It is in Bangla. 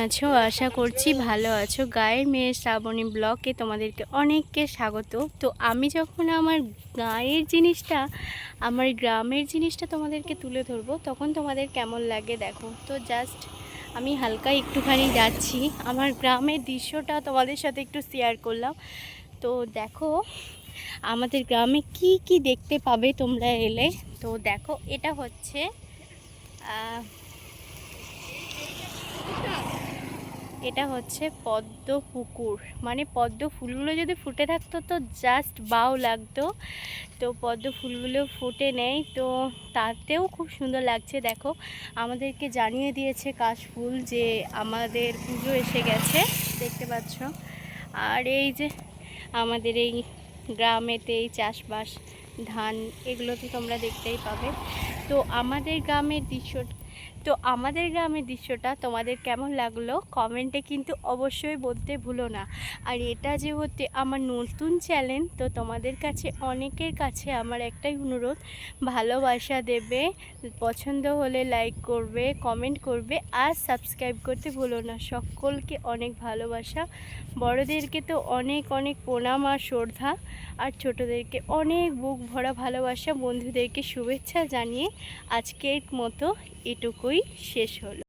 আছো? আশা করছি ভালো আছো। গাঁয়ের মেয়ে শ্রাবণী ব্লগে তোমাদেরকে অনেককে স্বাগত। তো আমি যখন আমার গাঁয়ের জিনিসটা, আমার গ্রামের জিনিসটা তোমাদেরকে তুলে ধরবো, তখন তোমাদের কেমন লাগে দেখো। তো জাস্ট আমি হালকা একটুখানি যাচ্ছি, আমার গ্রামের দৃশ্যটা তোমাদের সাথে একটু শেয়ার করলাম। তো দেখো আমাদের গ্রামে কি কি দেখতে পাবে তোমরা এলে। তো দেখো এটা হচ্ছে এটা হচ্ছে পদ্ম পুকুর, মানে পদ্ম ফুলগুলো যদি ফুটে থাকতো তো জাস্ট বাও লাগতো। তো পদ্ম ফুলগুলো ফুটে নেই, তো তাতেও খুব সুন্দর লাগছে। দেখো আমাদেরকে জানিয়ে দিয়েছে কাশফুল যে আমাদের পুজো এসে গেছে, দেখতে পাচ্ছ। আর এই যে আমাদের এই গ্রামেতে এই চাষবাস, ধান, এগুলো তো তোমরা দেখতেই পাবে। তো আমাদের গ্রামের দৃশ্যটা তোমাদের কেমন লাগলো কমেন্টে কিন্তু অবশ্যই বলতে ভুলো না। আর এটা যে হতে আমার নতুন চ্যানেল, তো তোমাদের কাছে অনেকের কাছে আমার একটাই অনুরোধ, ভালোবাসা দেবে, পছন্দ হলে লাইক করবে, কমেন্ট করবে, আর সাবস্ক্রাইব করতে ভুলো না। সকলকে অনেক ভালোবাসা, বড়দেরকে তো অনেক অনেক প্রণাম আর শ্রদ্ধা, আর ছোটদেরকে অনেক বুক ভরা ভালোবাসা, বন্ধুদেরকে শুভেচ্ছা জানিয়ে আজকের মতো এটুকুই শেষ হলো।